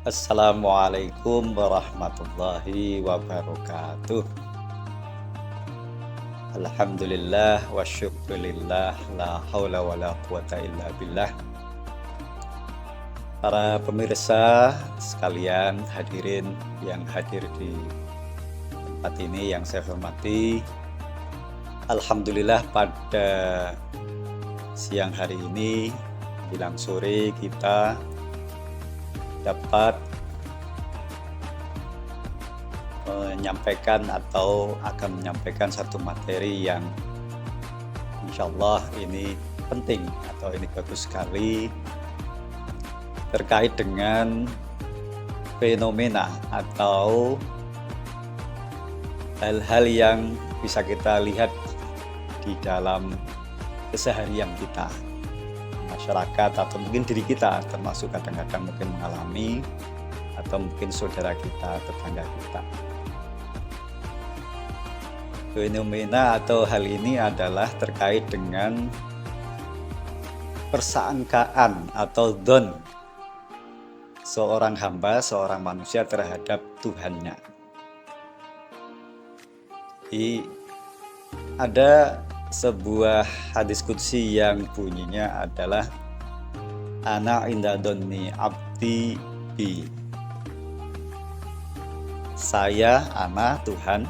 Assalamualaikum warahmatullahi wabarakatuh. Alhamdulillah wa syukurillah, la haula wa la quwata illa billah. Para pemirsa sekalian, hadirin yang hadir di tempat ini yang saya hormati, alhamdulillah pada siang hari ini menjelang sore kita dapat menyampaikan atau akan menyampaikan satu materi yang insya Allah ini penting atau ini bagus sekali terkait dengan fenomena atau hal-hal yang bisa kita lihat di dalam keseharian kita, masyarakat atau mungkin diri kita, termasuk kadang-kadang mungkin mengalami atau mungkin saudara kita, tetangga kita. Fenomena atau hal ini adalah terkait dengan persangkaan atau dzon seorang hamba, seorang manusia terhadap Tuhannya. Jadi ada sebuah hadis qudsi yang bunyinya adalah ana inda dhanni abdi bi. Saya, ana, Tuhan,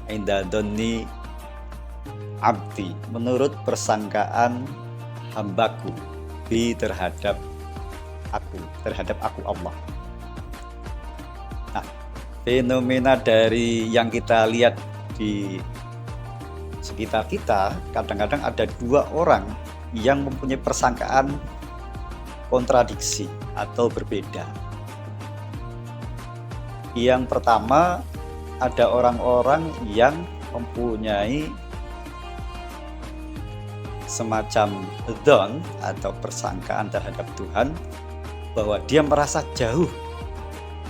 inda dhanni abdi, menurut persangkaan hambaku bi terhadap aku Allah. Nah, fenomena dari yang kita lihat di sekitar kita, kadang-kadang ada dua orang yang mempunyai persangkaan kontradiksi atau berbeda. Yang pertama, ada orang-orang yang mempunyai semacam dzon atau persangkaan terhadap Tuhan bahwa dia merasa jauh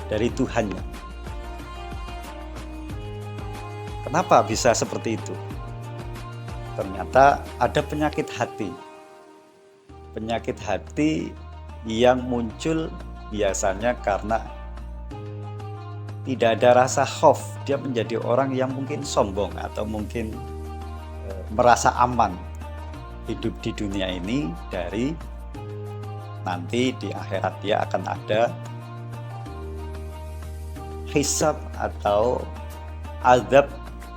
dari Tuhannya. Kenapa bisa seperti itu? Ternyata ada penyakit hati. Penyakit hati yang muncul biasanya karena tidak ada rasa khauf. Dia menjadi orang yang mungkin sombong atau mungkin merasa aman hidup di dunia ini dari nanti di akhirat dia akan ada hisab atau azab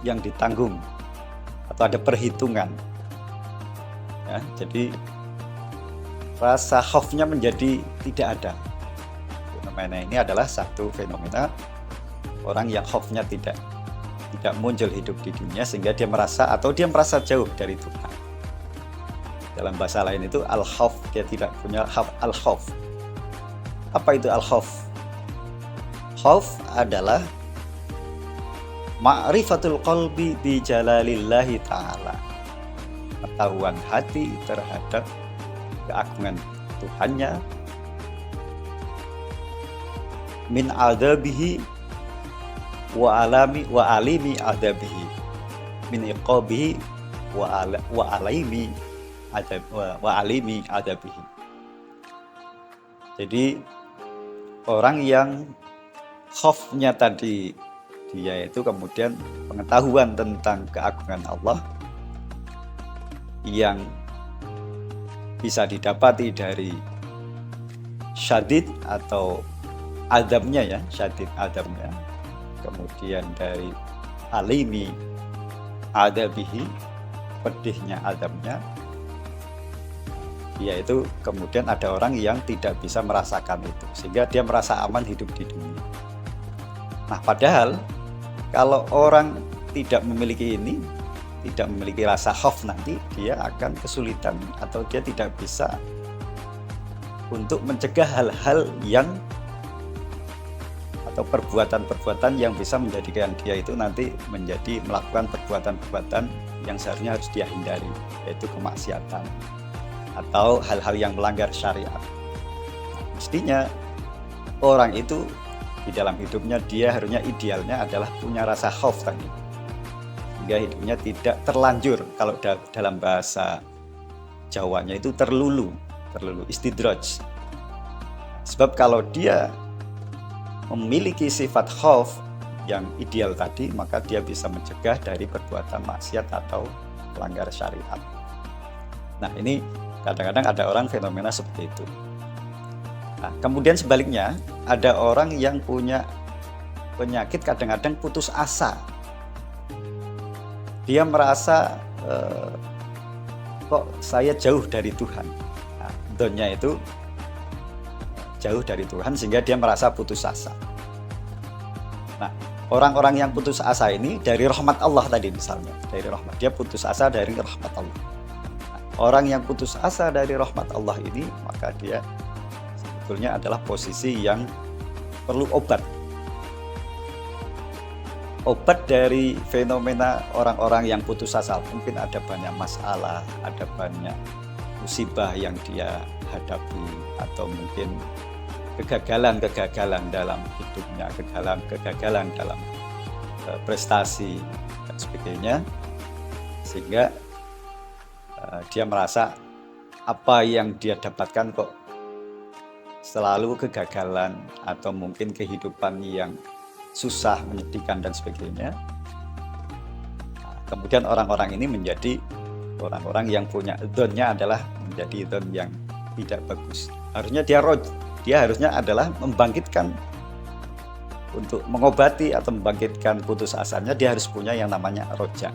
yang ditanggung atau ada perhitungan ya, jadi rasa khaufnya menjadi tidak ada. Fenomena ini adalah satu fenomena orang yang khaufnya tidak muncul hidup di dunia sehingga dia merasa jauh dari Tuhan. Dalam bahasa lain itu al-khauf, dia tidak punya al-khauf. Apa itu al-khauf? Khauf adalah ma'rifatul qalbi bi jalalillahi ta'ala, pengetahuan hati terhadap keagungan Tuhannya, min adabihi wa alimi adabihi, min iqabihi wa alimi adabihi. Jadi orang yang khaufnya tadi dia itu kemudian pengetahuan tentang keagungan Allah yang bisa didapati dari syadid atau adabnya ya, syadid adabnya, kemudian dari alimi adabihi, pedihnya adabnya, yaitu kemudian ada orang yang tidak bisa merasakan itu sehingga dia merasa aman hidup di dunia. Nah, padahal kalau orang tidak memiliki ini, tidak memiliki rasa khauf, nanti dia akan kesulitan atau dia tidak bisa untuk mencegah hal-hal yang atau perbuatan-perbuatan yang bisa menjadikan dia itu nanti menjadi melakukan perbuatan-perbuatan yang seharusnya harus dia hindari, yaitu kemaksiatan atau hal-hal yang melanggar syariat. Mestinya orang itu di dalam hidupnya dia harusnya idealnya adalah punya rasa khauf tadi, sehingga hidupnya tidak terlanjur, kalau dalam bahasa Jawanya itu terlulu istidraj. Sebab kalau dia memiliki sifat khauf yang ideal tadi, maka dia bisa mencegah dari perbuatan maksiat atau pelanggar syariat. Nah, ini kadang-kadang ada orang fenomena seperti itu. Nah, kemudian sebaliknya, ada orang yang punya penyakit kadang-kadang putus asa. Dia merasa kok saya jauh dari Tuhan. Nah, dzonnya itu jauh dari Tuhan sehingga dia merasa putus asa. Nah, orang-orang yang putus asa ini dari rahmat Allah tadi misalnya, dari rahmat, dia putus asa dari rahmat Allah. Nah, orang yang putus asa dari rahmat Allah ini, maka dia sebetulnya adalah posisi yang perlu obat. Obat dari fenomena orang-orang yang putus asa. Mungkin ada banyak masalah, ada banyak musibah yang dia hadapi, atau mungkin kegagalan dalam hidupnya, kegagalan dalam prestasi dan sebagainya, sehingga dia merasa apa yang dia dapatkan kok selalu kegagalan, atau mungkin kehidupan yang susah, menyedihkan dan sebagainya. Kemudian orang-orang ini menjadi orang-orang yang punya dzonnya adalah menjadi dzon yang tidak bagus. Harusnya dia harusnya adalah membangkitkan, untuk mengobati atau membangkitkan putus asanya, dia harus punya yang namanya roja.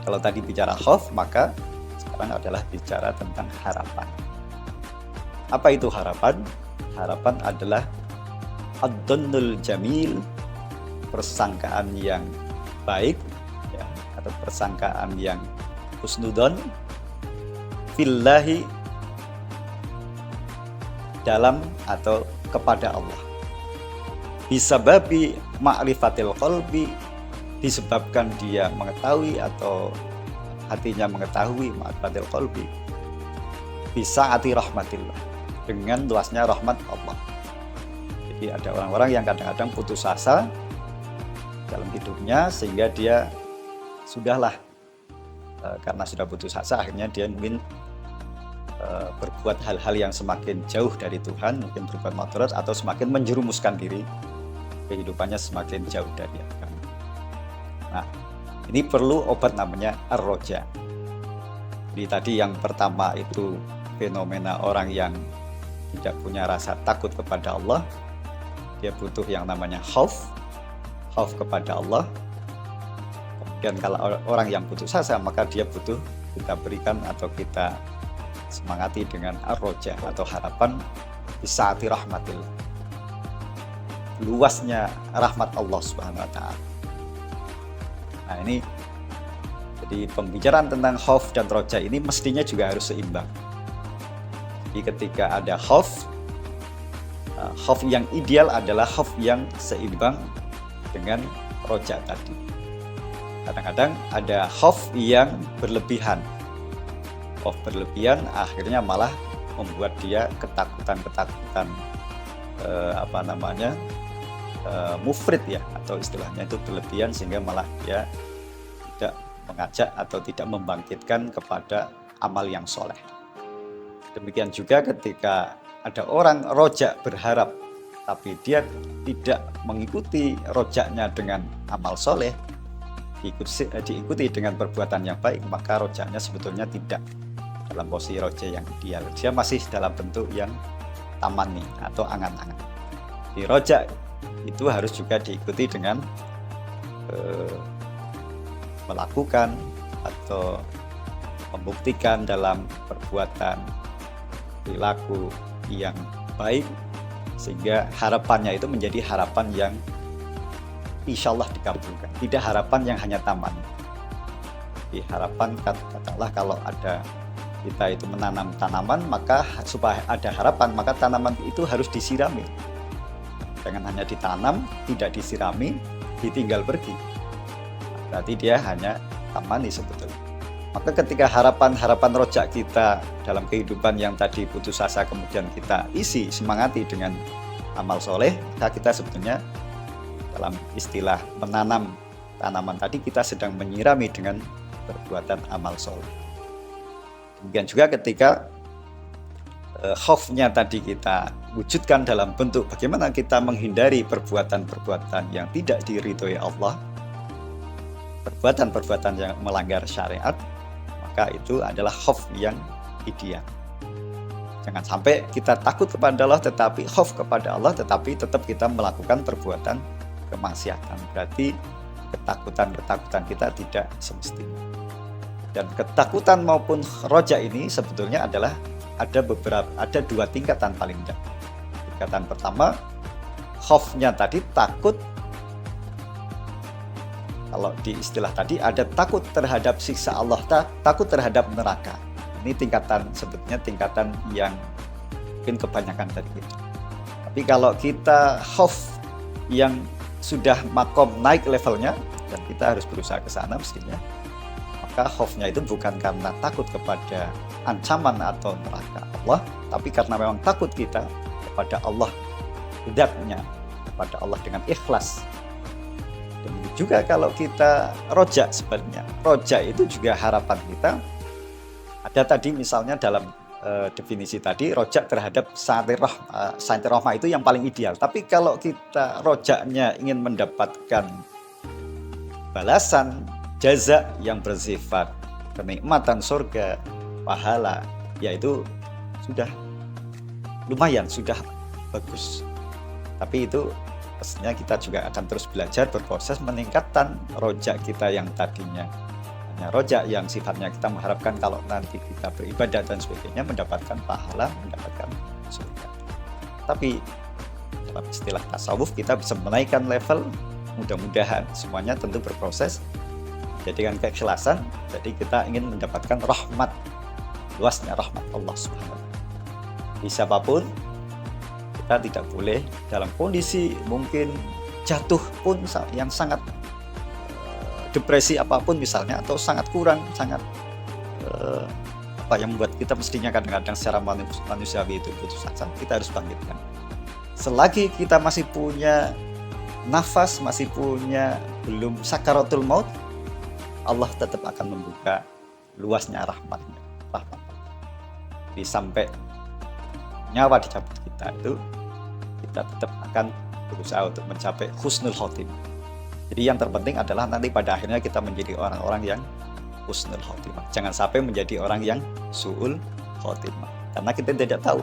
Kalau tadi bicara khauf, maka sekarang adalah bicara tentang harapan. Apa itu harapan? Harapan adalah ad-dhannul jamil, persangkaan yang baik, ya, atau persangkaan yang husnudzon fillahi, dalam atau kepada Allah. Bisababi ma'rifatil qalbi, disebabkan dia mengetahui atau hatinya mengetahui ma'rifatil qalbi, bisaati rahmatillah, dengan luasnya rahmat Allah. Jadi ada orang-orang yang kadang-kadang putus asa dalam hidupnya, sehingga dia sudahlah, karena sudah putus asa, akhirnya dia mungkin berbuat hal-hal yang semakin jauh dari Tuhan, mungkin berbuat maksiat atau semakin menjerumuskan diri, kehidupannya semakin jauh dari agama. Nah, ini perlu obat namanya ar-roja. Jadi tadi yang pertama itu fenomena orang yang tidak punya rasa takut kepada Allah, dia butuh yang namanya khauf kepada Allah. Kemudian kalau orang yang putus asa, maka dia butuh kita berikan atau kita semangati dengan ar-roja atau harapan bisaati rahmatillah, luasnya rahmat Allah Subhanahu wa taala. Nah, ini jadi pembicaraan tentang khauf dan roja ini mestinya juga harus seimbang. Jadi ketika ada khauf yang ideal adalah khauf yang seimbang dengan roja tadi. Kadang-kadang ada khauf yang berlebihan. Akhirnya malah membuat dia ketakutan mufrid ya, atau istilahnya itu berlebihan, sehingga malah dia tidak mengajak atau tidak membangkitkan kepada amal yang soleh. Demikian juga ketika ada orang rojak berharap, tapi dia tidak mengikuti rojaknya dengan amal soleh, diikuti dengan perbuatan yang baik, maka rojaknya sebetulnya tidak dalam posisi roja yang ideal. Dia masih dalam bentuk yang tamani atau angan-angan. Di roja itu harus juga diikuti dengan melakukan atau membuktikan dalam perbuatan perilaku yang baik, sehingga harapannya itu menjadi harapan yang insya Allah dikabulkan, tidak harapan yang hanya taman. Di harapan, katakanlah kalau ada kita itu menanam tanaman, maka supaya ada harapan, maka tanaman itu harus disirami. Jangan hanya ditanam, tidak disirami, ditinggal pergi. Berarti dia hanya tamani sebetulnya. Maka ketika harapan rojak kita dalam kehidupan yang tadi putus asa, kemudian kita isi, semangati dengan amal soleh, kita sebetulnya dalam istilah menanam tanaman tadi, kita sedang menyirami dengan perbuatan amal soleh. Demikian juga ketika khaufnya tadi kita wujudkan dalam bentuk bagaimana kita menghindari perbuatan-perbuatan yang tidak diridhoi Allah, perbuatan-perbuatan yang melanggar syariat, maka itu adalah khauf yang ideal. Jangan sampai kita takut kepada Allah tetapi khauf kepada Allah tetapi tetap kita melakukan perbuatan kemaksiatan. Berarti ketakutan-ketakutan kita tidak semestinya. Dan ketakutan maupun roja ini sebetulnya adalah ada dua tingkatan paling tidak. Tingkatan pertama, khaufnya tadi takut, kalau di istilah tadi ada takut terhadap siksa Allah, takut terhadap neraka. Ini tingkatan sebetulnya tingkatan yang mungkin kebanyakan dari kita. Tapi kalau kita khauf yang sudah makom naik levelnya, dan kita harus berusaha ke sana mestinya, maka khaufnya itu bukan karena takut kepada ancaman atau neraka Allah, tapi karena memang takut kita kepada Allah, zatnya, kepada Allah dengan ikhlas. Demikian juga kalau kita roja sebenarnya. Roja itu juga harapan kita. Ada tadi misalnya dalam definisi tadi, roja terhadap sa'atir rahmah itu yang paling ideal. Tapi kalau kita rojaknya ingin mendapatkan balasan, jaza yang bersifat kenikmatan surga, pahala, yaitu sudah lumayan, sudah bagus. Tapi itu pastinya kita juga akan terus belajar, berproses meningkatkan rojak kita yang tadinya hanya rojak yang sifatnya kita mengharapkan kalau nanti kita beribadah dan sebagainya mendapatkan pahala, mendapatkan surga. Tapi dalam istilah tasawuf kita bisa menaikkan level, mudah-mudahan semuanya tentu berproses jadikan keikhlasan. Jadi kita ingin mendapatkan rahmat, luasnya rahmat Allah Subhanahu wa Ta'ala. Di siapapun kita tidak boleh dalam kondisi mungkin jatuh pun yang sangat depresi apapun misalnya, atau sangat kurang, sangat yang membuat kita mestinya kadang-kadang secara manusiawi itu putus asa, kita harus bangkitkan. Selagi kita masih punya nafas, masih punya belum sakaratul maut, Allah tetap akan membuka luasnya rahmatnya. Jadi sampai nyawa dicabut kita itu, kita tetap akan berusaha untuk mencapai husnul khotimah. Jadi yang terpenting adalah nanti pada akhirnya kita menjadi orang-orang yang husnul khotimah. Jangan sampai menjadi orang yang su'ul khotimah. Karena kita tidak tahu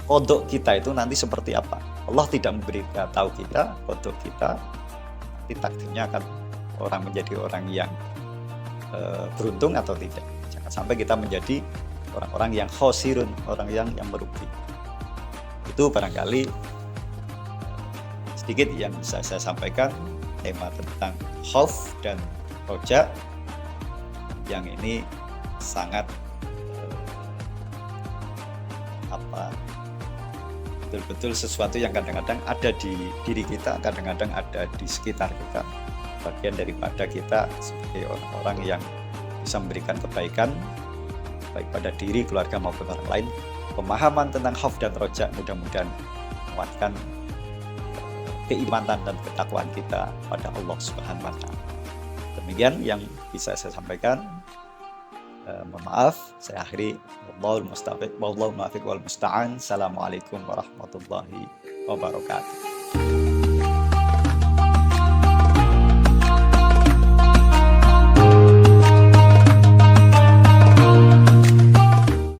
kodok kita itu nanti seperti apa. Allah tidak memberitahu kita kodok kita, nanti takdirnya akan orang menjadi orang yang beruntung atau tidak. Jangan sampai kita menjadi orang-orang yang khosirun, orang yang merugi. Itu barangkali sedikit yang bisa saya sampaikan tema tentang khauf dan roja, yang ini sangat betul-betul sesuatu yang kadang-kadang ada di diri kita, kadang-kadang ada di sekitar kita, bagian daripada kita sebagai orang-orang yang bisa memberikan kebaikan baik pada diri, keluarga maupun orang lain. Pemahaman tentang khauf dan roja mudah-mudahan menguatkan keimanan dan ketakwaan kita pada Allah Subhanahu wa Ta'ala. Demikian yang bisa saya sampaikan. Mohon maaf, saya akhiri. Wallahul muwaffiq wal musta'an. Assalamualaikum warahmatullahi wabarakatuh.